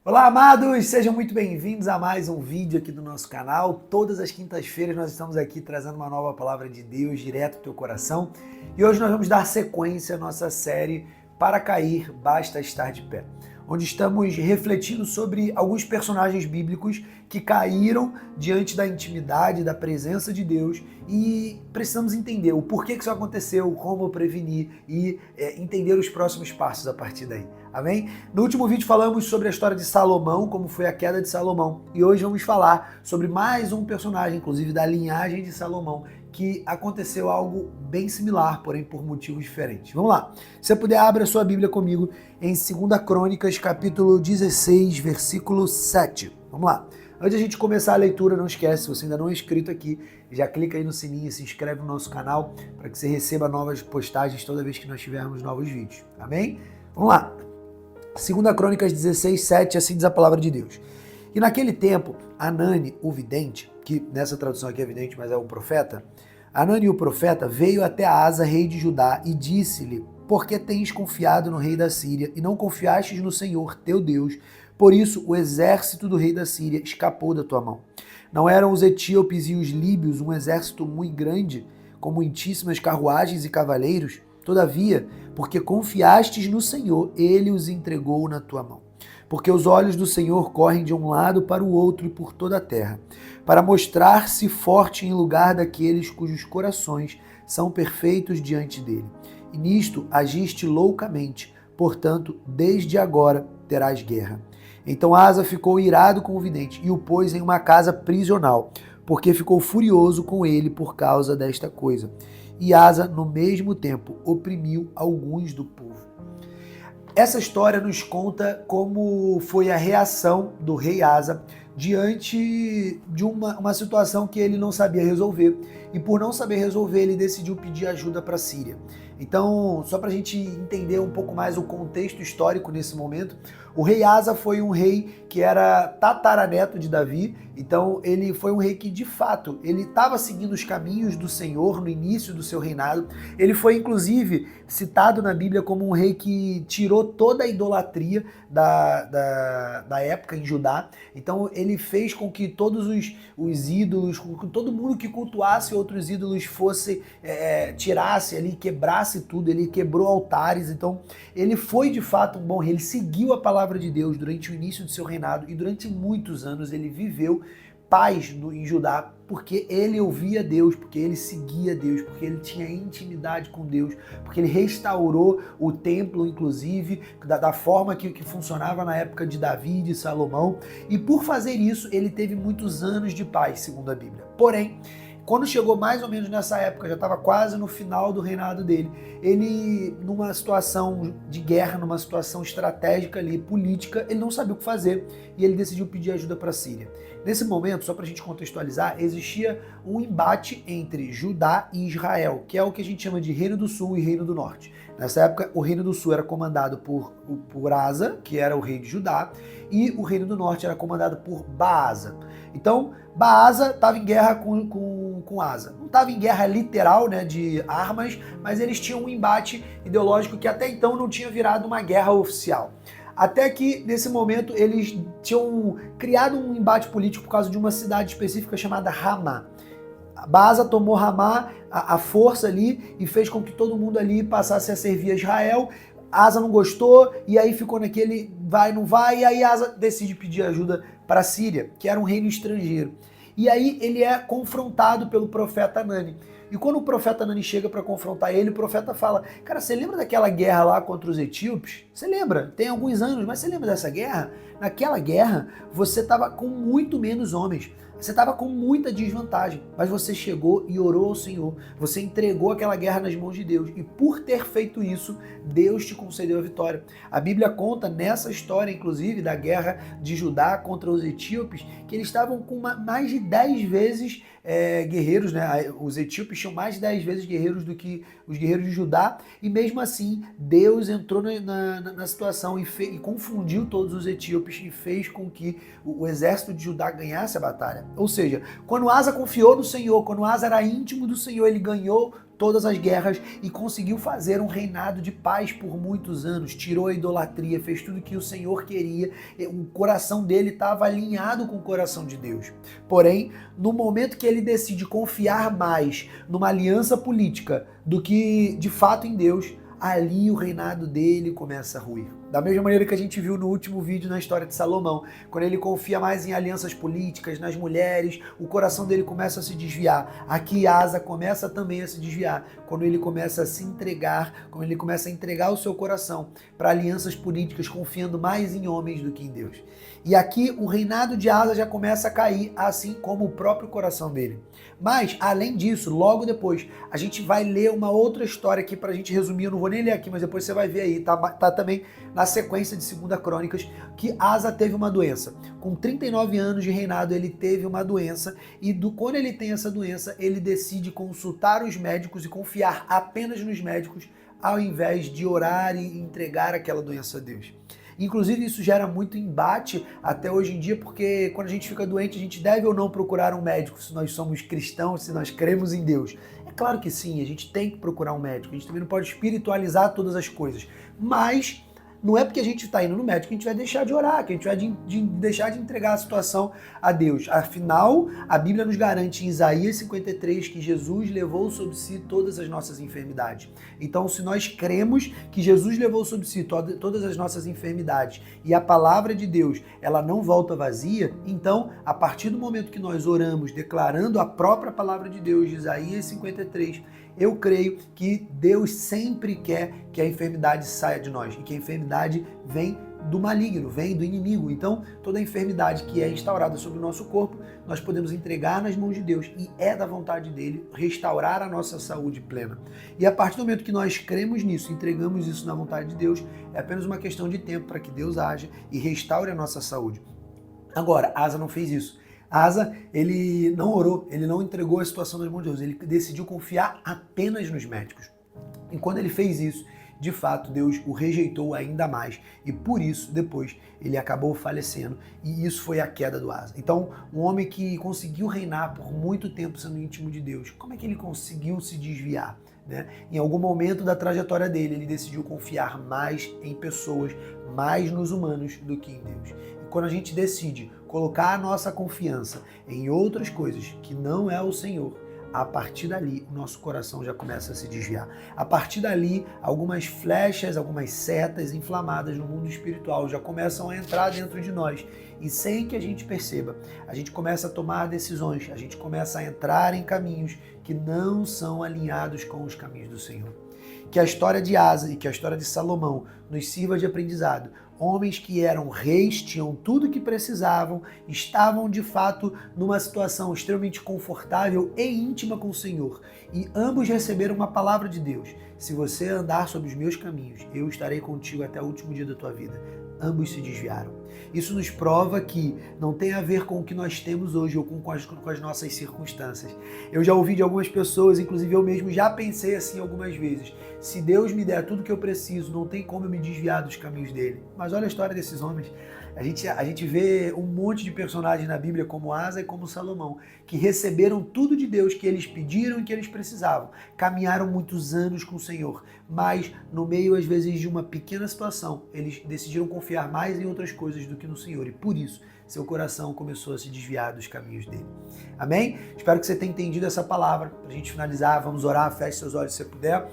Olá, amados! Sejam muito bem-vindos a mais um vídeo aqui do nosso canal. Todas as quintas-feiras nós estamos aqui trazendo uma nova palavra de Deus direto ao teu coração. E hoje nós vamos dar sequência à nossa série Para Cair, Basta Estar de Pé, onde estamos refletindo sobre alguns personagens bíblicos que caíram diante da intimidade, da presença de Deus e precisamos entender o porquê que isso aconteceu, como prevenir e entender os próximos passos a partir daí. Amém? No último vídeo falamos sobre a história de Salomão, como foi a queda de Salomão. E hoje vamos falar sobre mais um personagem, inclusive da linhagem de Salomão, que aconteceu algo bem similar, porém por motivos diferentes. Vamos lá. Se você puder, abra a sua Bíblia comigo em 2 Crônicas, capítulo 16, versículo 7. Vamos lá. Antes de a gente começar a leitura, não esquece, se você ainda não é inscrito aqui, já clica aí no sininho e se inscreve no nosso canal para que você receba novas postagens toda vez que nós tivermos novos vídeos. Amém? Vamos lá. 2 Crônicas 16, 7, assim diz a palavra de Deus. E naquele tempo, Anani, o vidente, que nessa tradução aqui é vidente, mas é o profeta, Anani, o profeta, veio até Asa, rei de Judá, e disse-lhe: por que tens confiado no rei da Síria e não confiastes no Senhor, teu Deus? Por isso o exército do rei da Síria escapou da tua mão. Não eram os etíopes e os líbios um exército muito grande, com muitíssimas carruagens e cavaleiros? Todavia, porque confiastes no Senhor, ele os entregou na tua mão. Porque os olhos do Senhor correm de um lado para o outro e por toda a terra, para mostrar-se forte em lugar daqueles cujos corações são perfeitos diante dele. E nisto agiste loucamente, portanto, desde agora terás guerra. Então Asa ficou irado com o vidente e o pôs em uma casa prisional, porque ficou furioso com ele por causa desta coisa. E Asa, no mesmo tempo, oprimiu alguns do povo. Essa história nos conta como foi a reação do rei Asa diante de uma situação que ele não sabia resolver. E por não saber resolver, ele decidiu pedir ajuda para a Síria. Então, só para a gente entender um pouco mais o contexto histórico nesse momento, o rei Asa foi um rei que era tataraneto de Davi, então ele foi um rei que, de fato, ele estava seguindo os caminhos do Senhor no início do seu reinado. Ele foi, inclusive, citado na Bíblia como um rei que tirou toda a idolatria da época em Judá. Então ele fez com que todos os ídolos, com que todo mundo que cultuasse outros ídolos fosse, tirasse ali, quebrasse tudo, ele quebrou altares. Então ele foi de fato um bom rei, ele seguiu a palavra de Deus durante o início do seu reinado e durante muitos anos ele viveu paz em Judá, porque ele ouvia Deus, porque ele seguia Deus, porque ele tinha intimidade com Deus, porque ele restaurou o templo, inclusive, da forma que funcionava na época de Davi e de Salomão, e por fazer isso, ele teve muitos anos de paz, segundo a Bíblia. Porém, quando chegou mais ou menos nessa época, já estava quase no final do reinado dele, ele, numa situação de guerra, numa situação estratégica ali, política, ele não sabia o que fazer e ele decidiu pedir ajuda para a Síria. Nesse momento, só para a gente contextualizar, existia um embate entre Judá e Israel, que é o que a gente chama de Reino do Sul e Reino do Norte. Nessa época, o Reino do Sul era comandado por Asa, que era o rei de Judá, e o Reino do Norte era comandado por Baasa. Então, Baasa estava em guerra com Asa. Não estava em guerra literal, né, de armas, mas eles tinham um embate ideológico que até então não tinha virado uma guerra oficial. Até que, nesse momento, eles tinham criado um embate político por causa de uma cidade específica chamada Ramá. Baasa tomou Ramá, a força ali, e fez com que todo mundo ali passasse a servir a Israel. Asa não gostou, e aí ficou naquele vai, não vai, e aí Asa decide pedir ajuda para a Síria, que era um reino estrangeiro. E aí ele é confrontado pelo profeta Anani. E quando o profeta Anani chega para confrontar ele, o profeta fala: cara, você lembra daquela guerra lá contra os etíopes? Você lembra? Tem alguns anos, mas você lembra dessa guerra? Naquela guerra, você estava com muito menos homens. Você estava com muita desvantagem, mas você chegou e orou ao Senhor. Você entregou aquela guerra nas mãos de Deus. E por ter feito isso, Deus te concedeu a vitória. A Bíblia conta nessa história, inclusive, da guerra de Judá contra os etíopes, que eles estavam com mais de 10 vezes guerreiros, né? Os etíopes tinham mais de 10 vezes guerreiros do que os guerreiros de Judá. E mesmo assim, Deus entrou na situação e confundiu todos os etíopes e fez com que o exército de Judá ganhasse a batalha. Ou seja, quando Asa confiou no Senhor, quando Asa era íntimo do Senhor, ele ganhou todas as guerras e conseguiu fazer um reinado de paz por muitos anos, tirou a idolatria, fez tudo que o Senhor queria, o coração dele estava alinhado com o coração de Deus. Porém, no momento que ele decide confiar mais numa aliança política do que de fato em Deus, ali o reinado dele começa a ruir. Da mesma maneira que a gente viu no último vídeo na história de Salomão, quando ele confia mais em alianças políticas, nas mulheres, o coração dele começa a se desviar. Aqui Asa começa também a se desviar, quando ele começa a se entregar, quando ele começa a entregar o seu coração para alianças políticas, confiando mais em homens do que em Deus. E aqui o reinado de Asa já começa a cair, assim como o próprio coração dele. Mas, além disso, logo depois, a gente vai ler uma outra história aqui pra gente resumir, eu não vou nem ler aqui, mas depois você vai ver aí, tá também na sequência de 2 Crônicas, que Asa teve uma doença. Com 39 anos de reinado, ele teve uma doença, e quando ele tem essa doença, ele decide consultar os médicos e confiar apenas nos médicos, ao invés de orar e entregar aquela doença a Deus. Inclusive, isso gera muito embate até hoje em dia, porque quando a gente fica doente, a gente deve ou não procurar um médico, se nós somos cristãos, se nós cremos em Deus. É claro que sim, a gente tem que procurar um médico, a gente também não pode espiritualizar todas as coisas, mas não é porque a gente está indo no médico que a gente vai deixar de orar, que a gente vai deixar de entregar a situação a Deus. Afinal, a Bíblia nos garante em Isaías 53 que Jesus levou sobre si todas as nossas enfermidades. Então, se nós cremos que Jesus levou sobre si todas as nossas enfermidades e a palavra de Deus, ela não volta vazia, então, a partir do momento que nós oramos, declarando a própria palavra de Deus de Isaías 53, eu creio que Deus sempre quer que a enfermidade saia de nós e que a enfermidade vem do maligno, vem do inimigo. Então, toda enfermidade que é instaurada sobre o nosso corpo, nós podemos entregar nas mãos de Deus e é da vontade dele restaurar a nossa saúde plena. E a partir do momento que nós cremos nisso, entregamos isso na vontade de Deus, é apenas uma questão de tempo para que Deus haja e restaure a nossa saúde. Agora, Asa não fez isso. Asa, ele não orou, ele não entregou a situação nas mãos de Deus, ele decidiu confiar apenas nos médicos. E quando ele fez isso, de fato, Deus o rejeitou ainda mais e por isso, depois, ele acabou falecendo e isso foi a queda do Asa. Então, um homem que conseguiu reinar por muito tempo sendo íntimo de Deus, como é que ele conseguiu se desviar? Né? Em algum momento da trajetória dele, ele decidiu confiar mais em pessoas, mais nos humanos do que em Deus. E quando a gente decide colocar a nossa confiança em outras coisas que não é o Senhor, a partir dali o nosso coração já começa a se desviar. A partir dali, algumas flechas, algumas setas inflamadas no mundo espiritual já começam a entrar dentro de nós. E sem que a gente perceba, a gente começa a tomar decisões, a gente começa a entrar em caminhos que não são alinhados com os caminhos do Senhor. Que a história de Asa e que a história de Salomão nos sirva de aprendizado. Homens que eram reis, tinham tudo o que precisavam, estavam de fato numa situação extremamente confortável e íntima com o Senhor. E ambos receberam uma palavra de Deus. Se você andar sobre os meus caminhos, eu estarei contigo até o último dia da tua vida. Ambos se desviaram. Isso nos prova que não tem a ver com o que nós temos hoje ou com as nossas circunstâncias. Eu já ouvi de algumas pessoas, inclusive eu mesmo já pensei assim algumas vezes. Se Deus me der tudo que eu preciso, não tem como eu me desviar dos caminhos dele. Mas olha a história desses homens. A gente vê um monte de personagens na Bíblia como Asa e como Salomão, que receberam tudo de Deus que eles pediram e que eles precisavam. Caminharam muitos anos com o Senhor, mas no meio, às vezes, de uma pequena situação, eles decidiram confiar mais em outras coisas do que no Senhor. E por isso, seu coração começou a se desviar dos caminhos dele. Amém? Espero que você tenha entendido essa palavra. Para a gente finalizar, vamos orar, feche seus olhos se você puder.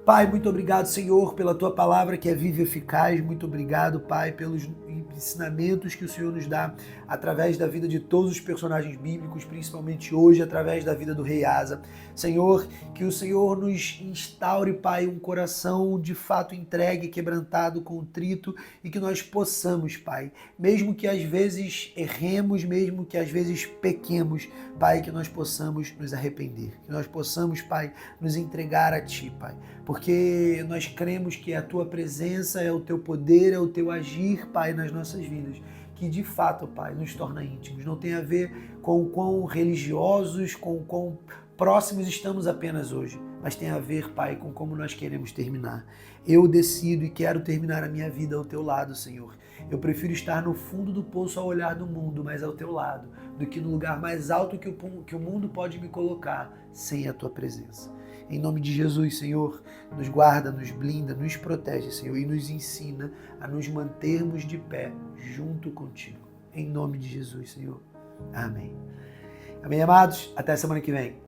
Pai, muito obrigado, Senhor, pela Tua palavra que é viva e eficaz. Muito obrigado, Pai, pelos ensinamentos que o Senhor nos dá através da vida de todos os personagens bíblicos, principalmente hoje, através da vida do rei Asa. Senhor, que o Senhor nos instaure, Pai, um coração de fato entregue, quebrantado, contrito e que nós possamos, Pai, mesmo que às vezes erremos, mesmo que às vezes pequemos, Pai, que nós possamos nos arrepender, que nós possamos, Pai, nos entregar a Ti, Pai, porque nós cremos que a Tua presença é o Teu poder, é o Teu agir, Pai, nas nossas vidas, que de fato, Pai, nos torna íntimos. Não tem a ver com o quão religiosos, com o quão próximos estamos apenas hoje, mas tem a ver, Pai, com como nós queremos terminar. Eu decido e quero terminar a minha vida ao Teu lado, Senhor. Eu prefiro estar no fundo do poço ao olhar do mundo, mas ao Teu lado, do que no lugar mais alto que o mundo pode me colocar sem a Tua presença. Em nome de Jesus, Senhor, nos guarda, nos blinda, nos protege, Senhor, e nos ensina a nos mantermos de pé junto contigo. Em nome de Jesus, Senhor. Amém. Amém, amados? Até semana que vem.